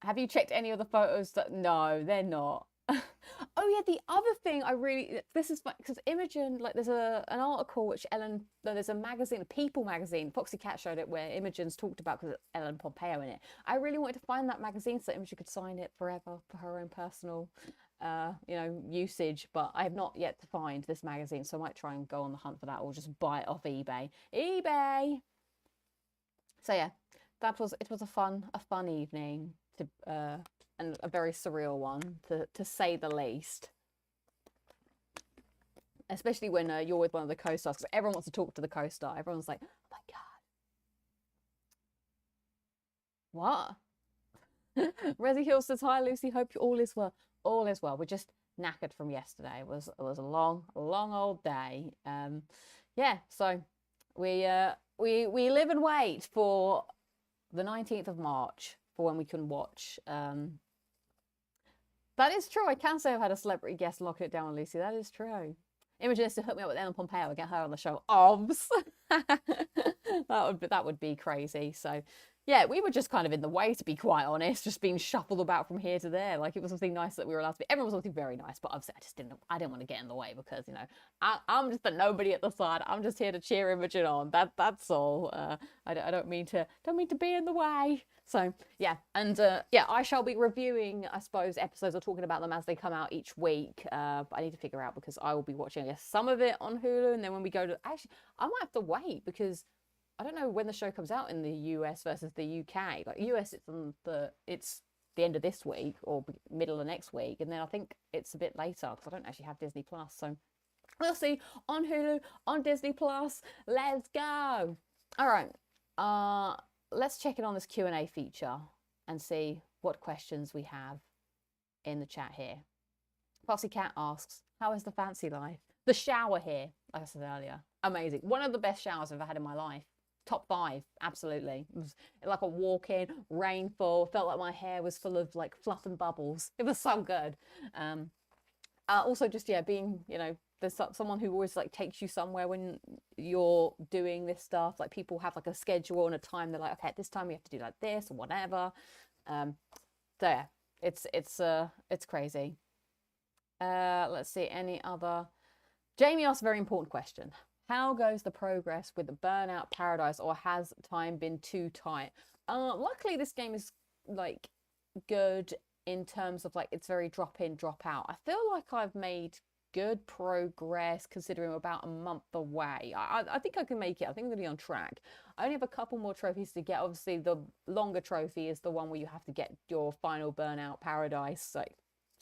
Have you checked any of the photos? No, they're not. Oh yeah, the other thing this is because Imogen, like there's an article which there's a magazine, a People magazine, Foxy Cat showed it, where Imogen's talked about because Ellen Pompeo in it. I really wanted to find that magazine so Imogen could sign it forever for her own personal usage, but I have not yet to find this magazine, so I might try and go on the hunt for that or just buy it off eBay. So yeah, it was a fun evening and a very surreal one to say the least. Especially when you're with one of the co-stars, because everyone wants to talk to the co-star. Everyone's like, oh my god, what? Resi Hill says, hi Lucy, hope all is well. All is well. We're just knackered from yesterday. It was a long old day. Yeah, so we live and wait for the 19th of March for when we can watch. That is true. I can say I've had a celebrity guest locking it down on Lucy. That is true. Imogen has to hook me up with Ellen Pompeo and get her on the show. Obs. that would be crazy. So yeah, we were just kind of in the way, to be quite honest, just being shuffled about from here to there. Like, it was something nice that we were allowed to be. Everyone was something very nice, but obviously I didn't want to get in the way because, you know, I'm just a nobody at the side. I'm just here to cheer Imogen on. That's all. I don't mean to be in the way. So yeah, and yeah, I shall be reviewing, I suppose, episodes or talking about them as they come out each week. But I need to figure out because I will be watching, I guess, some of it on Hulu, and then when we go to, actually, I might have to wait because I don't know when the show comes out in the US versus the UK. Like US, it's the end of this week or middle of next week, and then I think it's a bit later because I don't actually have Disney Plus. So we'll see on Hulu, on Disney Plus. Let's go. All right. Let's check in on this Q&A feature and see what questions we have in the chat here. Foxy Cat asks, how is the fancy life? The shower here, like I said earlier, amazing. One of the best showers I've ever had in my life. Top 5, absolutely. It was like a walk-in, rainfall, felt like my hair was full of like fluff and bubbles. It was so good. Also just, yeah, being, you know, there's someone who always like takes you somewhere when you're doing this stuff. Like, people have like a schedule and a time. They're like, okay, at this time we have to do like this or whatever. So yeah, it's crazy. Let's see, any other. Jamie asked a very important question. How goes the progress with the Burnout Paradise, or has time been too tight? Luckily this game is like good in terms of like it's very drop in, drop out. I feel like I've made good progress considering we're about a month away. I think I can make it. I think I'm gonna be on track. I only have a couple more trophies to get. Obviously the longer trophy is the one where you have to get your final Burnout Paradise like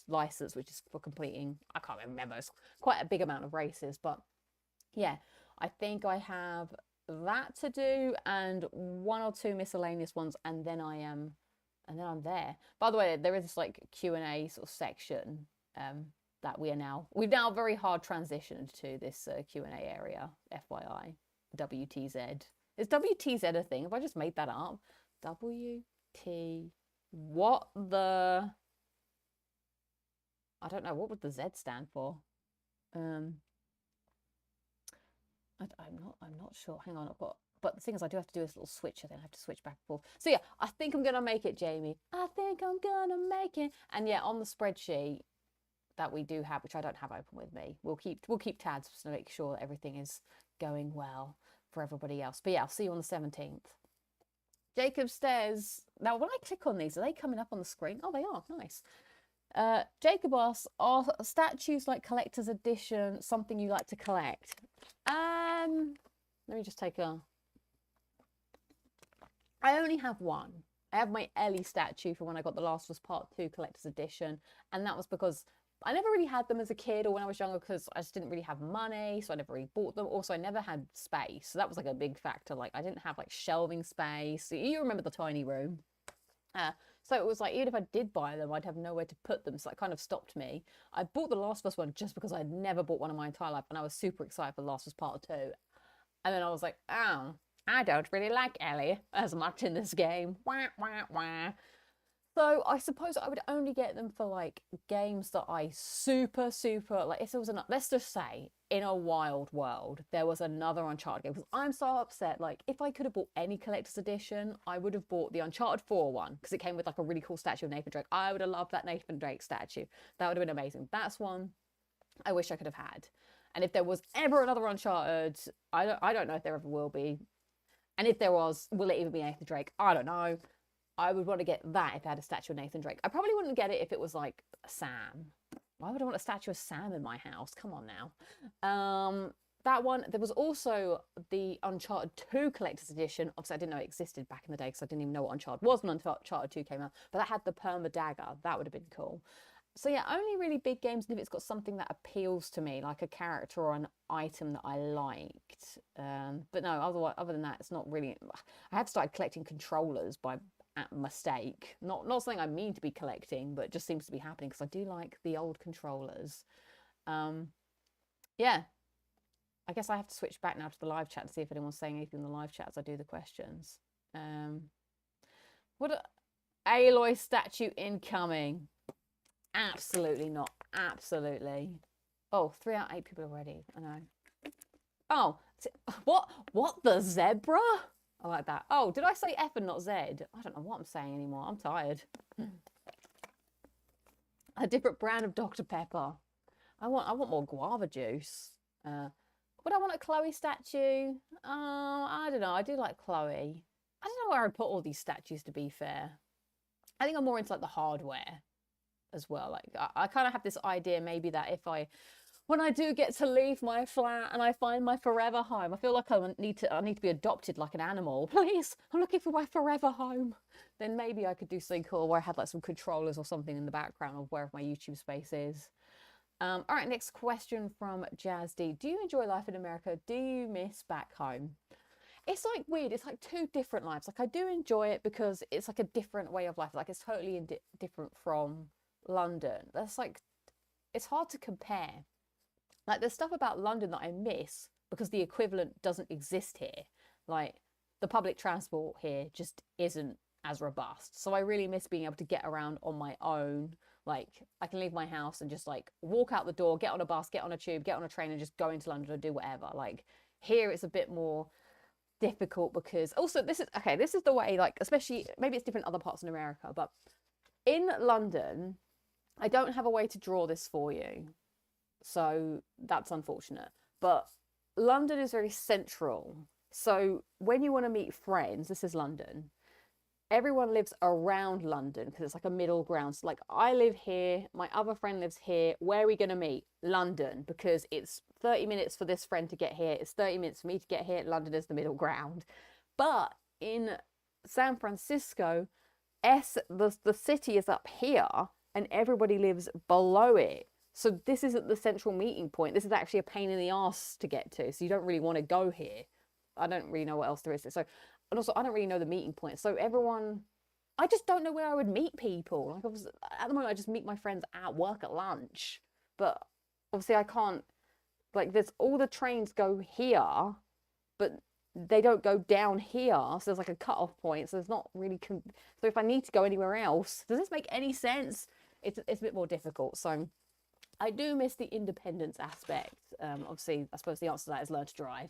license, which is for completing, I can't remember, it's quite a big amount of races, but yeah, I think I have that to do and one or two miscellaneous ones, and then I'm there. By the way, there is this like Q&A sort of section that we've now very hard transitioned to this Q&A area, FYI. WTZ. Is WTZ a thing? Have I just made that up? WT. What the? I don't know. What would the Z stand for? I'm not sure. Hang on, but the thing is, I do have to do this little switch. I think I have to switch back and forth. So yeah, I think I'm gonna make it, Jamie. I think I'm gonna make it. And yeah, on the spreadsheet that we do have, which I don't have open with me, we'll keep tabs to make sure that everything is going well for everybody else. But yeah, I'll see you on the 17th. Jacob Stairs. Now, when I click on these, are they coming up on the screen? Oh, they are. Nice. Jacob asks, are statues like collector's edition something you like to collect? Let me just take a... I only have one. I have my Ellie statue from when I got The Last of Us Part 2 collector's edition, and that was because I never really had them as a kid or when I was younger because I just didn't really have money, so I never really bought them. Also, I never had space, so that was like a big factor. Like, I didn't have like shelving space. You remember the tiny room. So it was like, even if I did buy them, I'd have nowhere to put them. So that kind of stopped me. I bought the Last of Us one just because I'd never bought one in my entire life. And I was super excited for The Last of Us Part 2. And then I was like, oh, I don't really like Ellie as much in this game. Wah, wah, wah. So I suppose I would only get them for like games that I super, like if there was let's just say in a wild world, there was another Uncharted game, because I'm so upset. Like if I could have bought any collector's edition, I would have bought the Uncharted 4 one because it came with like a really cool statue of Nathan Drake. I would have loved that Nathan Drake statue. That would have been amazing. That's one I wish I could have had. And if there was ever another Uncharted, I don't know if there ever will be. And if there was, will it even be Nathan Drake? I don't know. I would want to get that if I had a statue of Nathan Drake. I probably wouldn't get it if it was like Sam. Why would I want a statue of Sam in my house? Come on now. That one, there was also the Uncharted 2 collector's edition. Obviously, I didn't know it existed back in the day because I didn't even know what Uncharted was when Uncharted 2 came out. But that had the perma dagger. That would have been cool. So yeah, only really big games if it's got something that appeals to me, like a character or an item that I liked. But no, other than that, it's not really. I have started collecting controllers by mistake. Not something I mean to be collecting, but it just seems to be happening because I do like the old controllers. Yeah. I guess I have to switch back now to the live chat to see if anyone's saying anything in the live chat as I do the questions. What a Aloy statue incoming. Absolutely not. Absolutely. Oh, 3 out of 8 people already. I know. Oh, what the zebra? I like that. Oh, did I say F and not Z? I don't know what I'm saying anymore. I'm tired. A different brand of Dr. Pepper. I want more guava juice. Would I want a Chloe statue? I don't know. I do like Chloe. I don't know where I put all these statues, to be fair. I think I'm more into like the hardware as well. Like I kind of have this idea maybe that when I do get to leave my flat and I find my forever home, I feel like I need to be adopted like an animal. Please, I'm looking for my forever home. Then maybe I could do something cool where I had like some controllers or something in the background of wherever my YouTube space is. All right, next question from Jazz D. Do you enjoy life in America? Do you miss back home? It's like weird. It's like two different lives. Like I do enjoy it because it's like a different way of life. Like it's totally different from London. That's like, it's hard to compare. Like there's stuff about London that I miss because the equivalent doesn't exist here. Like the public transport here just isn't as robust. So I really miss being able to get around on my own. Like I can leave my house and just like walk out the door, get on a bus, get on a tube, get on a train and just go into London and do whatever. Like here it's a bit more difficult because also this is the way, like especially maybe it's different in other parts in America, but in London I don't have a way to draw this for you. So that's unfortunate. But London is very central. So when you want to meet friends, this is London. Everyone lives around London because it's like a middle ground. So like I live here, my other friend lives here. Where are we going to meet? London, because it's 30 minutes for this friend to get here. It's 30 minutes for me to get here. London is the middle ground. But in San Francisco, the city is up here and everybody lives below it. So this isn't the central meeting point. This is actually a pain in the ass to get to. So you don't really want to go here. I don't really know what else there is. So, and also I don't really know the meeting point. So everyone, I just don't know where I would meet people. Like at the moment, I just meet my friends at work at lunch. But obviously I can't, like there's all the trains go here, but they don't go down here. So there's like a cut-off point. So there's not really, so if I need to go anywhere else, does this make any sense? It's a bit more difficult. So I do miss the independence aspect. Obviously, I suppose the answer to that is learn to drive.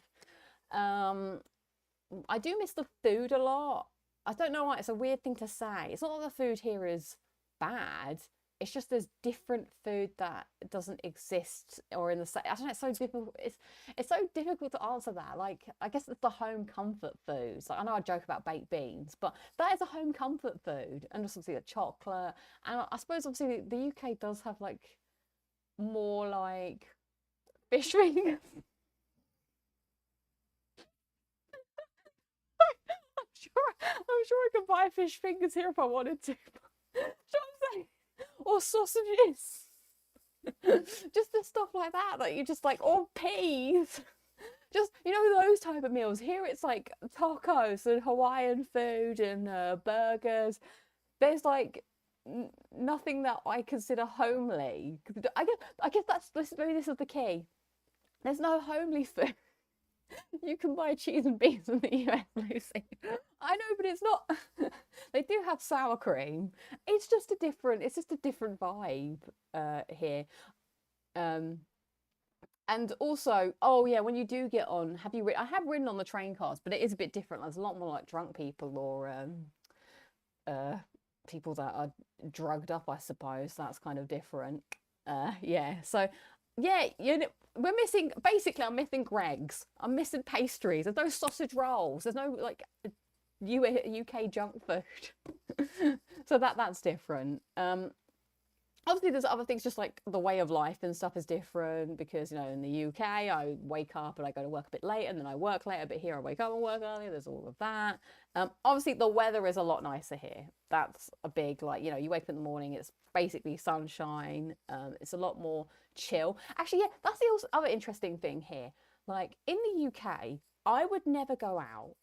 I do miss the food a lot. I don't know why. It's a weird thing to say. It's not that the food here is bad. It's just there's different food that doesn't exist or in the same. I don't know. It's so difficult. It's so difficult to answer that. Like I guess it's the home comfort foods. Like I know I joke about baked beans, but that is a home comfort food, and just obviously the chocolate. And I suppose obviously the UK does have like more like fish fingers. I'm sure I could buy fish fingers here if I wanted to. Do you know what I'm saying? Or sausages. Just the stuff like that you just like, or peas. Just, you know, those type of meals. Here it's like tacos and Hawaiian food and burgers. There's like nothing that I consider homely. I guess maybe this is the key. There's no homely food. You can buy cheese and beans in the US, Lucy. I know, but it's not. They do have sour cream. It's just a different vibe here. And also, oh yeah, when you do get on, I have ridden on the train cars, but it is a bit different. There's a lot more like drunk people or people that are drugged up, I suppose. That's kind of different. Yeah, so yeah, basically I'm missing Greggs. I'm missing pastries. There's no sausage rolls. There's no like UK junk food. So that's different. Obviously there's other things, just like the way of life and stuff is different because, you know, in the UK I wake up and I go to work a bit later and then I work later, but here I wake up and work earlier. There's all of that. Obviously the weather is a lot nicer here. That's a big, like, you know, you wake up in the morning, it's basically sunshine. It's a lot more chill. Actually, yeah, that's the other interesting thing here. Like in the UK, I would never go out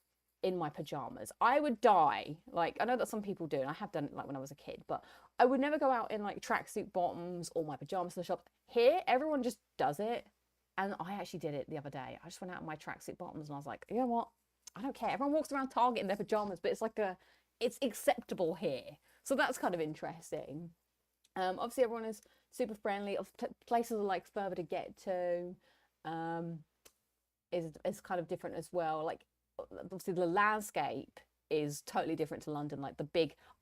in my pajamas. I would die. Like, I know that some people do, and I have done it like when I was a kid, but I would never go out in like tracksuit bottoms or my pajamas in the shop. Here, everyone just does it. And I actually did it the other day. I just went out in my tracksuit bottoms and I was like, you know what? I don't care. Everyone walks around Target in their pajamas, but it's acceptable here. So that's kind of interesting. Obviously everyone is super friendly. Places are like further to get to. Is kind of different as well. Like obviously the landscape is totally different to London. Like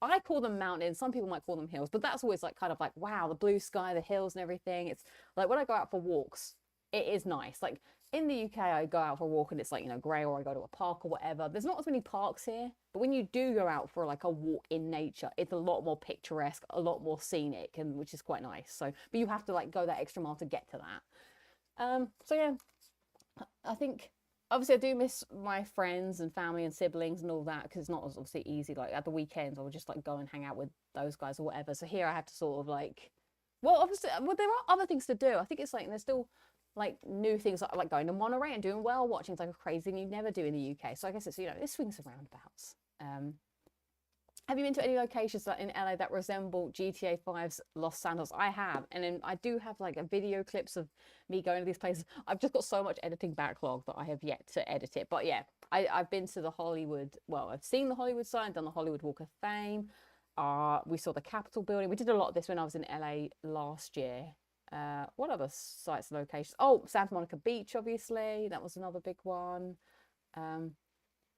I call them mountains, some people might call them hills, but that's always like kind of like, wow, the blue sky, the hills and everything. It's like when I go out for walks, it is nice. Like in the UK, I go out for a walk and it's like, you know, grey, or I go to a park or whatever. There's not as many parks here, but when you do go out for like a walk in nature, it's a lot more picturesque, a lot more scenic, and which is quite nice. So, but you have to like go that extra mile to get to that. So yeah, I think obviously I do miss my friends and family and siblings and all that, because it's not as obviously easy. Like at the weekends I would just like go and hang out with those guys or whatever. So here I have to sort of like, well, obviously, well, there are other things to do. I think it's like there's still like new things, like going to Monterey and doing whale watching. It's like a crazy thing you never do in the UK. So I guess it's, you know, it swings and roundabouts. Have you been to any locations in LA that resemble GTA 5's Los Santos? I have, and then I do have like a video clips of me going to these places. I've just got so much editing backlog that I have yet to edit it. But yeah, I've been to the Hollywood, well, I've seen the Hollywood sign, done the Hollywood Walk of Fame. We saw the Capitol building. We did a lot of this when I was in LA last year. What other sites and locations? Oh, Santa Monica Beach, obviously. That was another big one.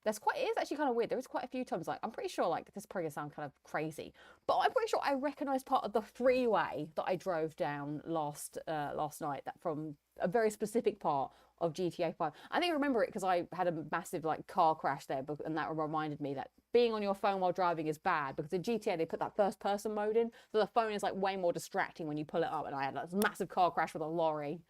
It is actually kind of weird. There is quite a few times, like, I'm pretty sure, like, this is probably gonna sound kind of crazy, but I'm pretty sure I recognize part of the freeway that I drove down last night, that from a very specific part of GTA 5. I think I remember it because I had a massive, like, car crash there, and that reminded me that being on your phone while driving is bad, because in GTA they put that first person mode in, so the phone is, like, way more distracting when you pull it up, and I had this massive car crash with a lorry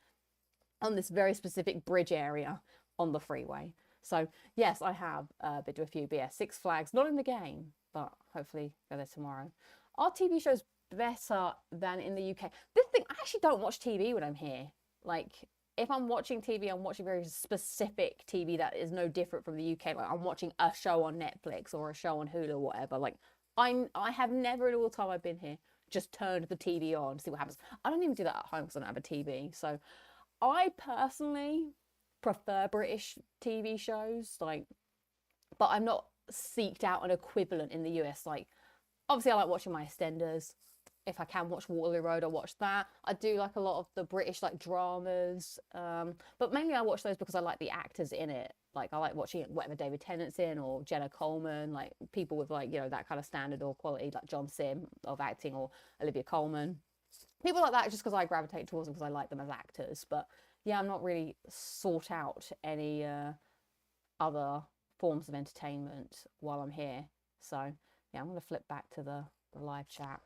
on this very specific bridge area on the freeway. So yes, I have been to a few, but yeah, Six Flags, not in the game, but hopefully go there tomorrow. Are TV shows better than in the UK. This thing, I actually don't watch TV when I'm here. Like, if I'm watching TV, I'm watching very specific TV that is no different from the UK. Like, I'm watching a show on Netflix or a show on Hulu or whatever. Like, I have never in all the time I've been here just turned the TV on to see what happens. I don't even do that at home because I don't have a TV. So I personally prefer British TV shows, like, but I'm not seeked out an equivalent in the US. Like, obviously I like watching my EastEnders. If I can watch Waterloo Road, I'll watch that. I do like a lot of the British like dramas, but mainly I watch those because I like the actors in it. Like, I like watching whatever David Tennant's in, or Jenna Coleman, like people with, like, you know, that kind of standard or quality, like John Sim of acting, or Olivia Colman. People like that, just because I gravitate towards them because I like them as actors. But yeah, I'm not really sought out any other forms of entertainment while I'm here. So yeah, I'm gonna flip back to the live chat.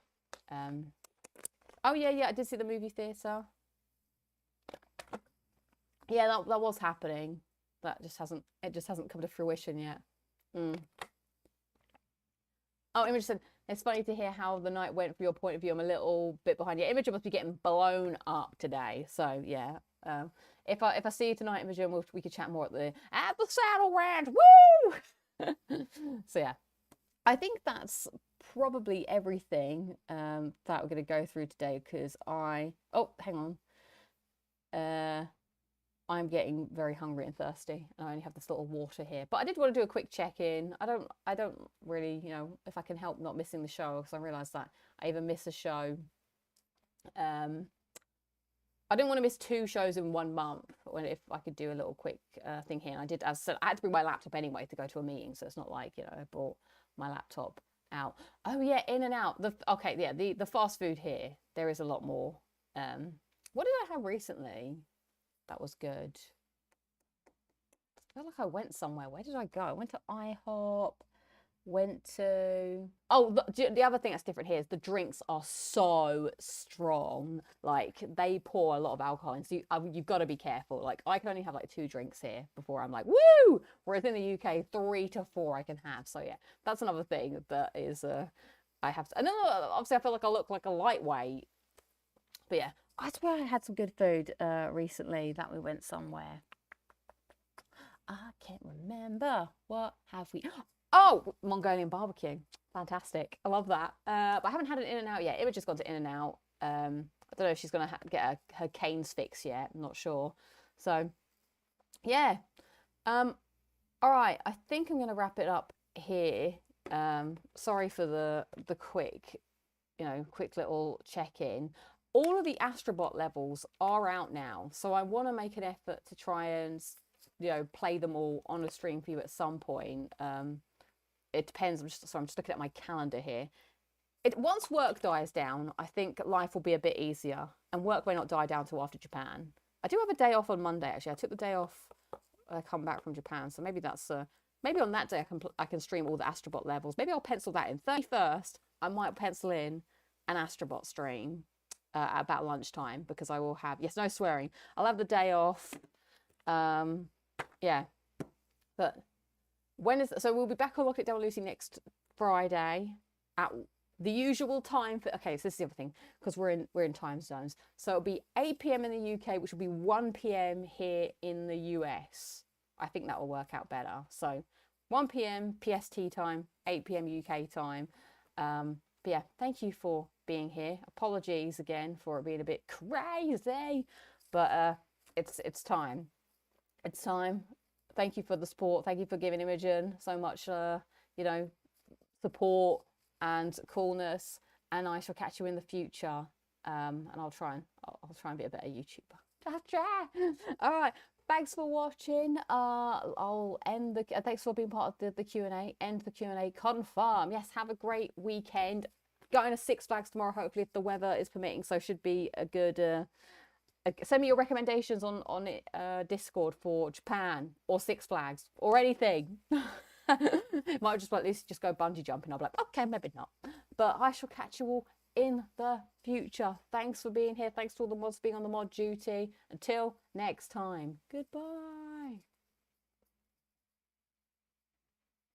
Oh yeah, I did see the movie theatre. Yeah, that was happening. That just hasn't come to fruition yet. Oh, Imogen said, it's funny to hear how the night went from your point of view. I'm a little bit behind you. Imogen must be getting blown up today. So yeah, if I see you tonight, Imogen, we could chat more at the Saddle Ranch. Woo! So yeah, I think that's probably everything that we're going to go through today, because oh, hang on, I'm getting very hungry and thirsty, and I only have this little water here. But I did want to do a quick check-in. I don't really, you know, if I can help not missing the show, because I realised that I even miss a show. I didn't want to miss 2 shows in 1 month, when if I could do a little quick thing here. And I did, as I said, I had to bring my laptop anyway to go to a meeting, so it's not like, you know, I brought my laptop out. Oh yeah, In-N-Out. Okay, yeah, the fast food here, there is a lot more. What did I have recently that was good? I feel like I went somewhere. Where did I go? I went to IHOP. Went to... Oh, the other thing that's different here is the drinks are so strong. Like, they pour a lot of alcohol in, so you've got to be careful. Like, I can only have like 2 drinks here before I'm like, woo! Whereas in the UK, 3 to 4 I can have. So yeah, that's another thing that is I have to... And then obviously I feel like I look like a lightweight. But yeah, I swear I had some good food recently that we went somewhere. I can't remember. What have we... Oh, Mongolian barbecue. Fantastic. I love that. But I haven't had an In-N-Out yet. Imogen's gone to In-N-Out. I don't know if she's going to get her canes fixed yet. I'm not sure. So, yeah. All right. I think I'm going to wrap it up here. Sorry for the quick, quick little check-in. All of the Astrobot levels are out now. So I want to make an effort to try and, play them all on a stream for you at some point. It depends. I'm just looking at my calendar here. Once work dies down, I think life will be a bit easier, and work may not die down till after Japan. I do have a day off on Monday, actually. I took the day off. I come back from Japan, so maybe that's maybe on that day I can stream all the Astrobot levels. Maybe I'll pencil that in. 31st, I might pencil in an Astrobot stream at about lunchtime, because I will have, yes, no swearing. I'll have the day off. Yeah, but. So we'll be back on Lock It Down Lucy next Friday at the usual time for, okay, so this is the other thing, because we're in time zones. So it'll be 8 p.m. in the UK, which will be 1 p.m. here in the US. I think that will work out better. So 1 p.m. PST time, 8 p.m. UK time. But yeah, thank you for being here. Apologies again for it being a bit crazy, but it's time. It's time. Thank you for the support. Thank you for giving Imogen so much, support and coolness. And I shall catch you in the future. And I'll try and be a better YouTuber. All right. Thanks for watching. I'll end the. Thanks for being part of the Q&A. End the Q&A. Confirm. Yes. Have a great weekend. Going to Six Flags tomorrow, hopefully, if the weather is permitting. So should be a good. Send me your recommendations on Discord for Japan or Six Flags or anything. Might just at least just go bungee jumping. I'll be like, okay, maybe not. But I shall catch you all in the future. Thanks for being here. Thanks to all the mods being on the mod duty. Until next time. Goodbye.